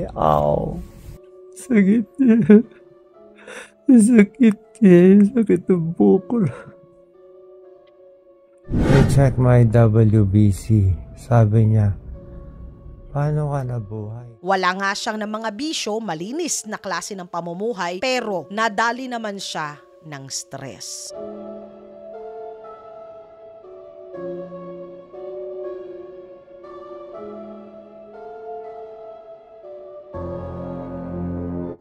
Ow! Sakit niya. Sakit niya. Sakit ng bukol. I check my WBC. Sabi niya, paano ka nabuhay? Wala nga siyang ng mga bisyo, malinis na klase ng pamumuhay, pero nadali naman siya ng stress.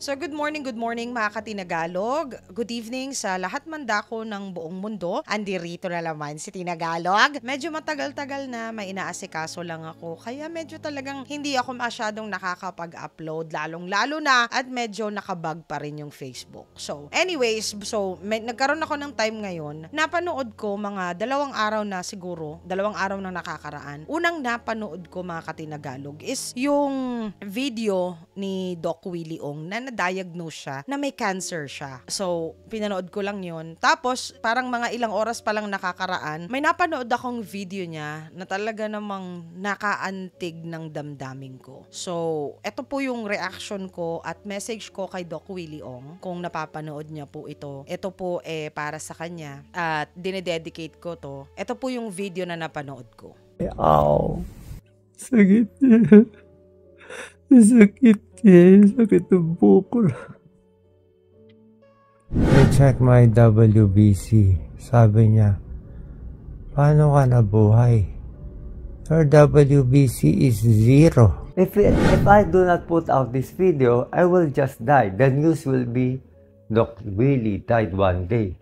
So good morning mga Katinagalog. Good evening sa lahat man dako ng buong mundo. Andirito na naman si Tinagalog. Medyo matagal-tagal na may inaasikaso lang ako. Kaya medyo talagang hindi ako masyadong nakakapag-upload. Lalong-lalo na at medyo nakabug pa rin yung Facebook. So anyways, nagkaroon ako ng time ngayon. Napanood ko mga 2 araw na siguro. 2 araw na nakakaraan. Unang napanood ko mga Katinagalog is yung video ni Doc Willie Ong na na-diagnose siya na may cancer siya. So, pinanood ko lang yun. Tapos, parang mga ilang oras pa lang nakakaraan, may napanood akong video niya na talaga namang nakaantig ng damdamin ko. So, eto po yung reaction ko at message ko kay Doc Willie Ong. Kung napapanood niya po ito, ito po para sa kanya at dinededicate ko to. Ito po yung video na napanood ko. Ow! Sakit niya. Sakit niya. Sakit ng bukol. I check my WBC. Sabi niya, paano ka nabuhay? Your WBC is 0. If I do not put out this video, I will just die. The news will be, Doc Willie died one day.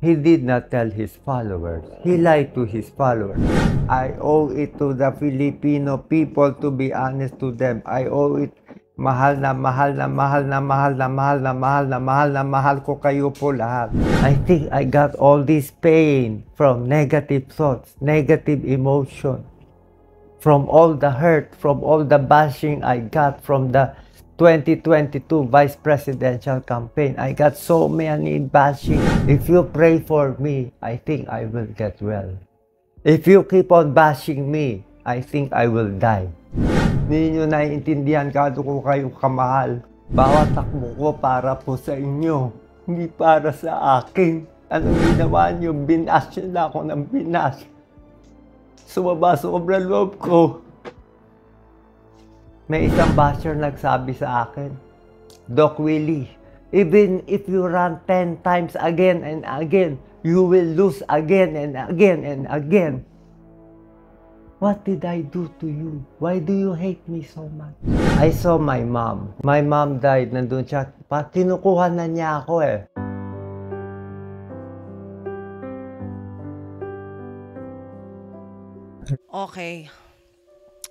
He did not tell his followers. He lied to his followers. I owe it to the Filipino people to be honest to them. I owe it. Mahal na mahal na mahal na mahal na mahal na mahal na mahal na mahal ko kayo po lahat. I think I got all this pain from negative thoughts, negative emotion, from all the hurt, from all the bashing I got from the 2022 Vice Presidential campaign. I got so many bashing. If you pray for me, I think I will get well. If you keep on bashing me, I think I will die. Hindi nyo naiintindihan kado ko kayo kamahal. Bawat takbo ko para po sa inyo, hindi para sa akin. Anong ginawa nyo? Binash na ako ng binash. Sobra loob ko. May isang basher nagsabi sa akin, Doc Willie, even if you run 10 times again and again, you will lose again and again and again. What did I do to you? Why do you hate me so much? I saw my mom. My mom died. Nandun siya. Kinukuha na niya ako eh. Okay.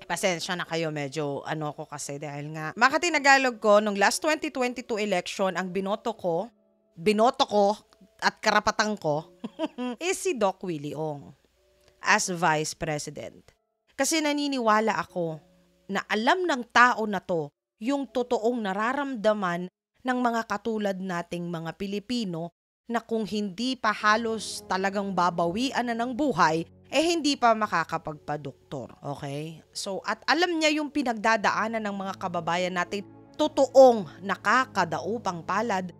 Pasensya na kayo, medyo ako kasi dahil nga mga Katinagalog ko, nung last 2022 election, ang binoto ko at karapatan ko is si Doc Willie Ong as Vice President. Kasi naniniwala ako na alam ng tao na to yung totoong nararamdaman ng mga katulad nating mga Pilipino na kung hindi pa halos talagang babawian na ng buhay, hindi pa makakapagpa-doktor, okay? So, at alam niya yung pinagdadaanan ng mga kababayan natin, totoong nakakadaupang palad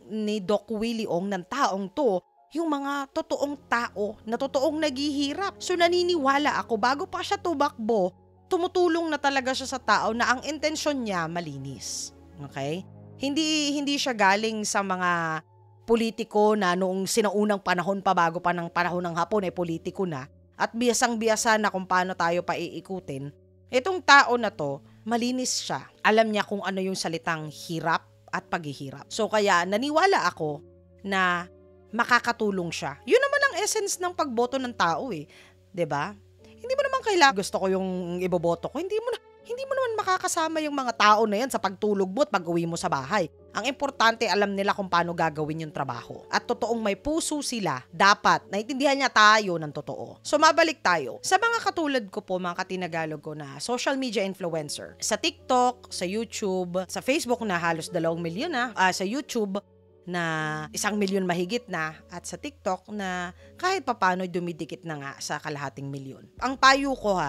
ni Doc Willie Ong, ng taong to, yung mga totoong tao na totoong naghihirap. So, naniniwala ako, bago pa siya tumakbo, tumutulong na talaga siya sa tao na ang intensyon niya malinis, okay? Hindi siya galing sa mga politiko na noong sinaunang panahon pa bago pa ng panahon ng Hapon politiko na at biyasang-biyasa na kung paano tayo paiikutin. Itong tao na to, malinis siya. Alam niya kung ano yung salitang hirap at paghihirap. So kaya naniwala ako na makakatulong siya. Yun naman ang essence ng pagboto ng tao eh. 'Di ba? Hindi mo naman kailangan gusto ko yung iboboto ko. Hindi mo naman makakasama yung mga tao na yan sa pagtulog mo at pag-uwi mo sa bahay. Ang importante, alam nila kung paano gagawin yung trabaho. At totoong may puso sila, dapat naintindihan niya tayo ng totoo. So mabalik tayo. Sa mga katulad ko po, mga Katinagalog ko na social media influencer, sa TikTok, sa YouTube, sa Facebook na halos 2 milyon na, sa YouTube na 1 milyon mahigit na, at sa TikTok na kahit papano dumidikit na nga sa 0.5 milyon. Ang payo ko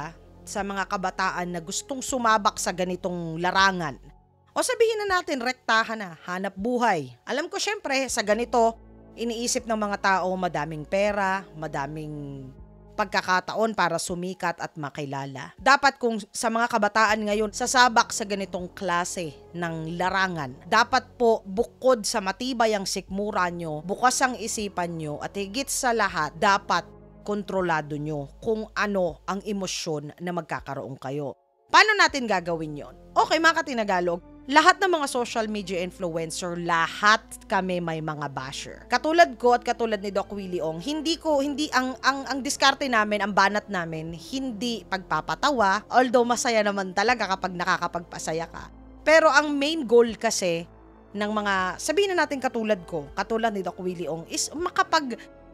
sa mga kabataan na gustong sumabak sa ganitong larangan. O sabihin na natin, rektahan na, hanap buhay. Alam ko syempre, sa ganito, iniisip ng mga tao madaming pera, madaming pagkakataon para sumikat at makilala. Dapat kung sa mga kabataan ngayon sasabak sa ganitong klase ng larangan, dapat po bukod sa matibay ang sikmura nyo, bukas ang isipan nyo, at higit sa lahat, dapat kontrolado nyo kung ano ang emosyon na magkakaroon kayo. Paano natin gagawin yon? Okay, mga Katinagalog, lahat ng mga social media influencer, lahat kami may mga basher. Katulad ko at katulad ni Doc Willie Ong, hindi ang diskarte namin, ang banat namin, hindi pagpapatawa, although masaya naman talaga kapag nakakapagpasaya ka. Pero ang main goal kasi ng mga, sabihin na natin katulad ko, katulad ni Doc Willie Ong, is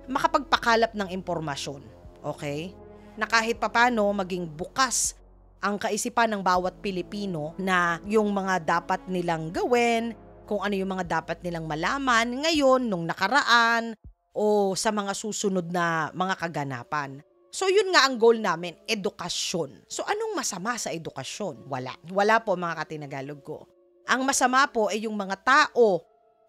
makapagpakalap ng impormasyon. Okay? Na kahit papano maging bukas ang kaisipan ng bawat Pilipino na yung mga dapat nilang gawin, kung ano yung mga dapat nilang malaman ngayon, nung nakaraan, o sa mga susunod na mga kaganapan. So yun nga ang goal namin, edukasyon. So anong masama sa edukasyon? Wala. Wala po, mga Katinagalog ko. Ang masama po ay yung mga tao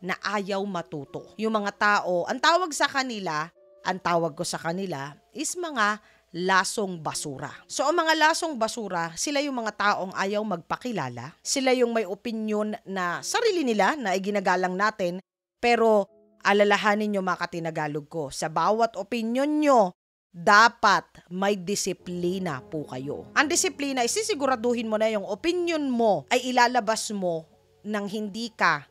na ayaw matuto. Yung mga tao, ang tawag ko sa kanila is mga lasong basura. So ang mga lasong basura, sila yung mga taong ayaw magpakilala, sila yung may opinyon na sarili nila na iginagalang natin, pero alalahanin nyo, mga Katinagalog ko, sa bawat opinyon nyo, dapat may disiplina po kayo. Ang disiplina, isisiguraduhin mo na yung opinyon mo ay ilalabas mo nang hindi ka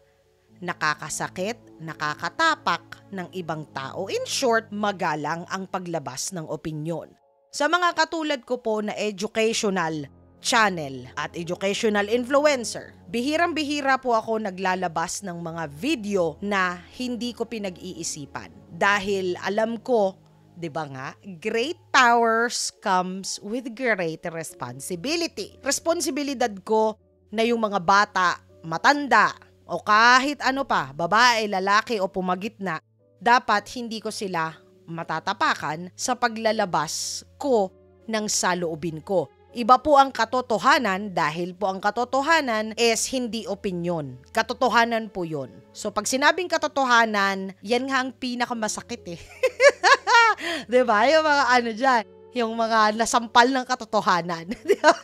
nakakasakit, nakakatapak ng ibang tao. In short, magalang ang paglabas ng opinyon. Sa mga katulad ko po na educational channel at educational influencer, bihirang-bihira po ako naglalabas ng mga video na hindi ko pinag-iisipan. Dahil alam ko, di ba nga, great powers comes with great responsibility. Responsibilidad ko na yung mga bata, matanda, o kahit ano pa, babae, lalaki o pumagitna, dapat hindi ko sila matatapakan sa paglalabas ko ng saloobin ko. Iba po ang katotohanan dahil po ang katotohanan is hindi opinyon. Katotohanan po yun. So pag sinabing katotohanan, yan nga ang pinakamasakit eh. Diba? Yung mga ano dyan, yung mga nasampal ng katotohanan. Diba?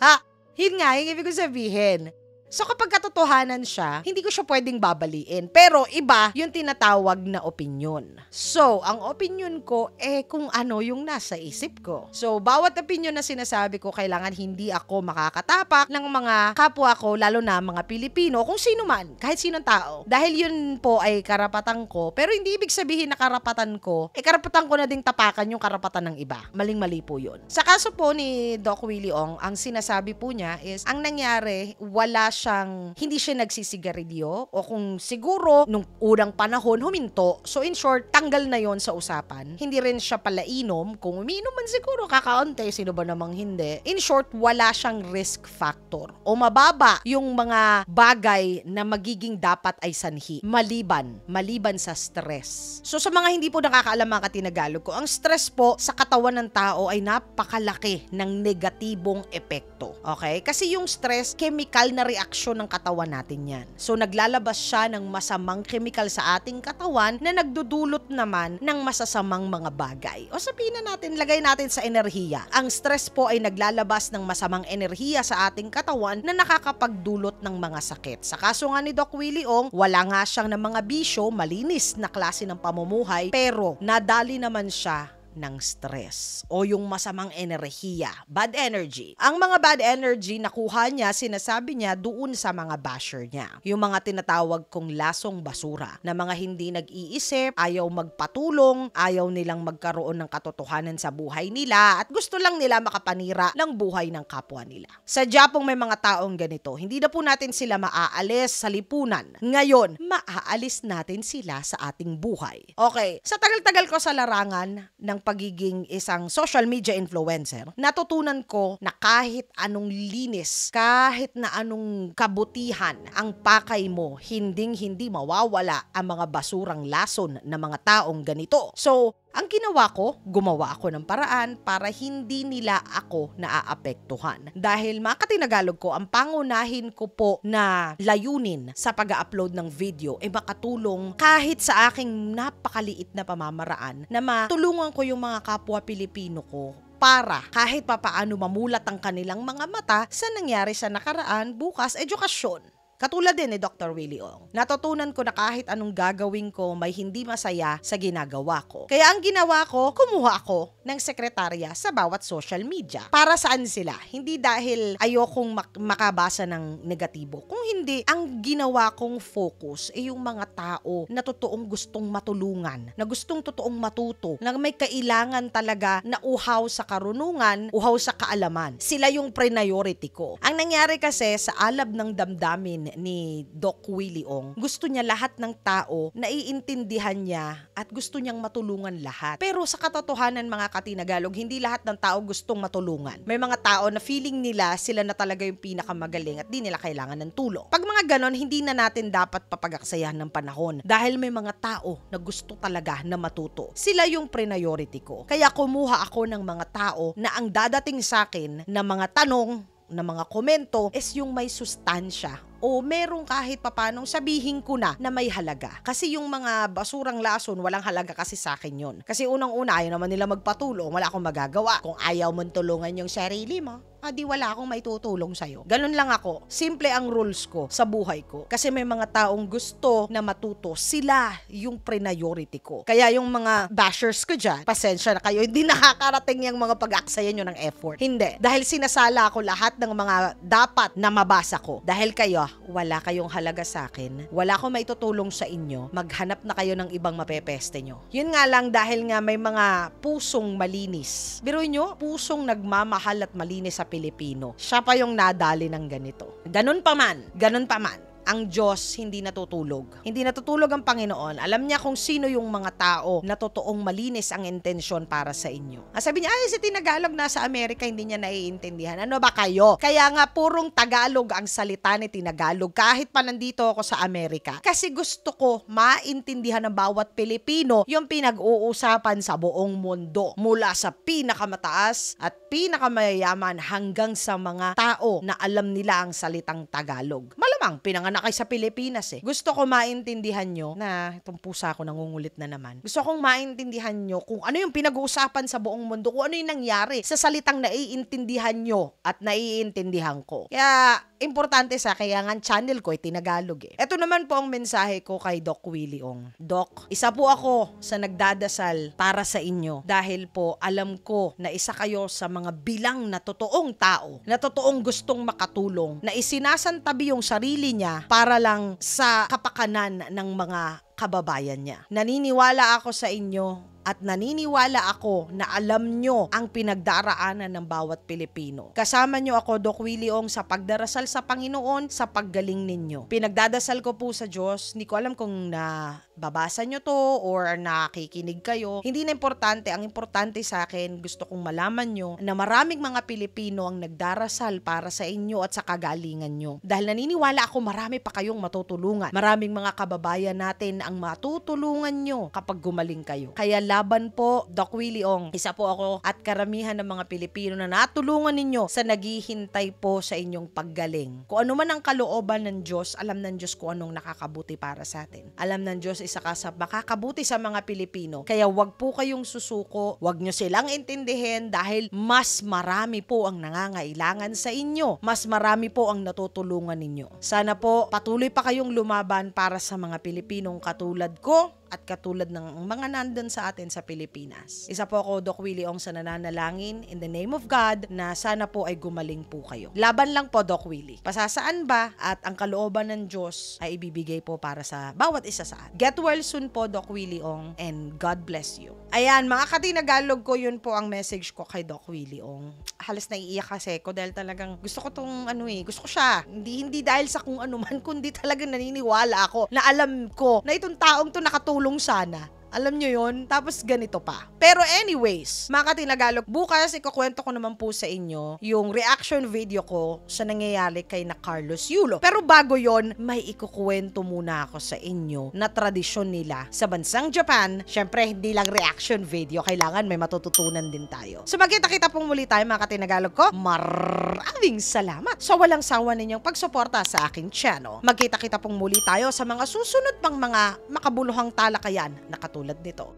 Yun nga, yung ibig ko sabihin. So kapag katotohanan siya, hindi ko siya pwedeng babaliin. Pero iba yung tinatawag na opinyon. So, ang opinyon ko, kung ano yung nasa isip ko. So, bawat opinyon na sinasabi ko, kailangan hindi ako makakatapak ng mga kapwa ko, lalo na mga Pilipino, kung sino man, kahit sinong tao. Dahil yun po ay karapatan ko, pero hindi ibig sabihin na karapatan ko, karapatan ko na ding tapakan yung karapatan ng iba. Maling-mali po yun. Sa kaso po ni Doc Willie Ong, ang sinasabi po niya is, ang nangyari, hindi siya nagsisigarilyo, o kung siguro nung unang panahon huminto, so in short, tanggal na yon sa usapan. Hindi rin siya palainom, kung umiinom man siguro kakaunti, sino ba namang hindi. In short, wala siyang risk factor o mababa yung mga bagay na magiging dapat ay sanhi, maliban sa stress. So sa mga hindi po nakakaalam, mga Katinagalog ko, ang stress po sa katawan ng tao ay napakalaki ng negatibong epekto. Okay? Kasi yung stress, chemical na reaksyon ng katawan natin yan. So naglalabas siya ng masamang chemical sa ating katawan na nagdudulot naman ng masasamang mga bagay. O sabihin na natin, lagay natin sa enerhiya. Ang stress po ay naglalabas ng masamang enerhiya sa ating katawan na nakakapagdulot ng mga sakit. Sa kaso nga ni Doc Willie Ong, wala nga siyang ng mga bisyo, malinis na klase ng pamumuhay, pero nadali naman siya ng stress o yung masamang enerhiya, bad energy. Ang mga bad energy nakuha niya, sinasabi niya doon sa mga basher niya. Yung mga tinatawag kong lasong basura na mga hindi nag-iisip, ayaw magpatulong, ayaw nilang magkaroon ng katotohanan sa buhay nila at gusto lang nila makapanira ng buhay ng kapwa nila. Sadya pong may mga taong ganito, hindi na po natin sila maaalis sa lipunan. Ngayon, maaalis natin sila sa ating buhay. Okay, sa tagal-tagal ko sa larangan ng pagiging isang social media influencer, natutunan ko na kahit anong linis, kahit na anong kabutihan ang pakay mo, hindi mawawala ang mga basurang lason ng mga taong ganito. So, Ang ginawa ko, gumawa ako ng paraan para hindi nila ako naaapektuhan. Dahil mga katinagalog ko, ang pangunahin ko po na layunin sa pag-upload ng video ay makatulong kahit sa aking napakaliit na pamamaraan na matulungan ko yung mga kapwa Pilipino ko para kahit papaano mamulat ang kanilang mga mata sa nangyari sa nakaraan, bukas, edukasyon. Katulad din ni Dr. Willie Ong. Natutunan ko na kahit anong gagawin ko may hindi masaya sa ginagawa ko. Kaya ang ginawa ko, kumuha ako ng sekretarya sa bawat social media. Para saan sila? Hindi dahil ayokong makabasa ng negatibo. Kung hindi, ang ginawa kong focus ay yung mga tao na totoong gustong matulungan, na gustong totoong matuto, na may kailangan talaga na uhaw sa karunungan, uhaw sa kaalaman. Sila yung priority ko. Ang nangyari kasi sa alab ng damdamin ni Doc Willie Ong, gusto niya lahat ng tao naiintindihan niya at gusto niyang matulungan lahat. Pero sa katotohanan mga katinagalog, hindi lahat ng tao gustong matulungan. May mga tao na feeling nila sila na talaga yung pinakamagaling at di nila kailangan ng tulong. Pag mga ganon, hindi na natin dapat papagaksayahan ng panahon dahil may mga tao na gusto talaga na matuto. Sila yung priority ko. Kaya kumuha ako ng mga tao na ang dadating sa akin na mga tanong, na mga komento is yung may sustansya o merong kahit papanong sabihin ko na may halaga. Kasi yung mga basurang lason, walang halaga kasi sa akin yun. Kasi unang-una, ayaw naman nila magpatulong, wala akong magagawa. Kung ayaw mong tulungan yung sarili mo, di wala akong maitutulong sa'yo. Ganun lang ako. Simple ang rules ko sa buhay ko. Kasi may mga taong gusto na matuto. Sila yung priority ko. Kaya yung mga bashers ko dyan, pasensya na kayo, hindi nakakarating yung mga pag-aksaya nyo ng effort. Hindi. Dahil sinasala ko lahat ng mga dapat na mabasa ko. Dahil kayo, wala kayong halaga sa akin. Wala akong maitutulong sa inyo. Maghanap na kayo ng ibang mapepeste nyo. Yun nga lang dahil nga may mga pusong malinis. Biruin nyo, pusong nagmamahal at malinis sa Pilipino. Siya pa yung nadali ng ganito. Ganun pa man, ang Diyos hindi natutulog. Hindi natutulog ang Panginoon. Alam niya kung sino yung mga tao na totoong malinis ang intensyon para sa inyo. Sabi niya, si Tinagalog nasa Amerika, hindi niya naiintindihan. Ano ba kayo? Kaya nga purong Tagalog ang salita ni Tinagalog kahit pa nandito ako sa Amerika. Kasi gusto ko maintindihan ng bawat Pilipino yung pinag-uusapan sa buong mundo. Mula sa pinakamataas at pinakamayayaman hanggang sa mga tao na alam nila ang salitang Tagalog. Malamang pinanganak kayo sa Pilipinas eh. Gusto ko maintindihan nyo na, itong pusa ko nangungulit na naman. Gusto kong maintindihan nyo kung ano yung pinag-uusapan sa buong mundo, kung ano yung nangyari sa salitang naiintindihan nyo at naiintindihan ko. Kaya, importante sa kaya nga channel ko ay Tinagalog eh. Ito naman po ang mensahe ko kay Doc Willie Ong. Doc, isa po ako sa nagdadasal para sa inyo dahil po alam ko na isa kayo sa mga bilang na totoong tao, na totoong gustong makatulong, na isinasantabi yung sarili niya para lang sa kapakanan ng mga kababayan niya. Naniniwala ako sa inyo at naniniwala ako na alam nyo ang pinagdaraanan ng bawat Pilipino. Kasama nyo ako, Doc Willie Ong, sa pagdarasal sa Panginoon, sa paggaling ninyo. Pinagdadasal ko po sa Diyos. Hindi ko alam kung babasa nyo to or nakikinig kayo. Hindi na importante. Ang importante sa akin, gusto kong malaman nyo na maraming mga Pilipino ang nagdarasal para sa inyo at sa kagalingan nyo. Dahil naniniwala ako marami pa kayong matutulungan. Maraming mga kababayan natin ang matutulungan nyo kapag gumaling kayo. Kaya laban po, Doc Willie Ong. Isa po ako at karamihan ng mga Pilipino na natulungan ninyo sa naghihintay po sa inyong paggaling. Kung ano man ang kalooban ng Diyos, alam ng Diyos kung anong nakakabuti para sa atin. Alam ng Diyos isa ka sa makakabuti sa mga Pilipino. Kaya wag po kayong susuko, wag nyo silang intindihin dahil mas marami po ang nangangailangan sa inyo. Mas marami po ang natutulungan ninyo. Sana po patuloy pa kayong lumaban para sa mga Pilipinong katulad ko at katulad ng mga nandun sa atin sa Pilipinas. Isa po ako, Doc Willie Ong, sa nananalangin in the name of God na sana po ay gumaling po kayo. Laban lang po, Doc Willie. Pasasaan ba at ang kalooban ng Diyos ay ibibigay po para sa bawat isa sa atin. Get well soon po, Doc Willie Ong, and God bless you. Ayan, mga katinagalog ko, yun po ang message ko kay Doc Willie Ong. Halos naiiyak kasi ko dahil talagang gusto ko tong gusto ko siya. Hindi dahil sa kung ano man, kundi talagang naniniwala ako na alam ko na itong taong to nakatulong sana. Alam nyo yun? Tapos ganito pa. Pero anyways, mga katinagalog, bukas ikukwento ko naman po sa inyo yung reaction video ko sa nangyayari kay na Carlos Yulo. Pero bago yon, may ikukwento muna ako sa inyo na tradisyon nila sa bansang Japan. Syempre, hindi lang reaction video, kailangan may matututunan din tayo. So magkita-kita pong muli tayo mga katinagalog ko. Maraming salamat sa walang sawa ninyong pagsuporta sa aking channel. Magkita-kita pong muli tayo sa mga susunod pang mga makabuluhang talakayan na katulad nito.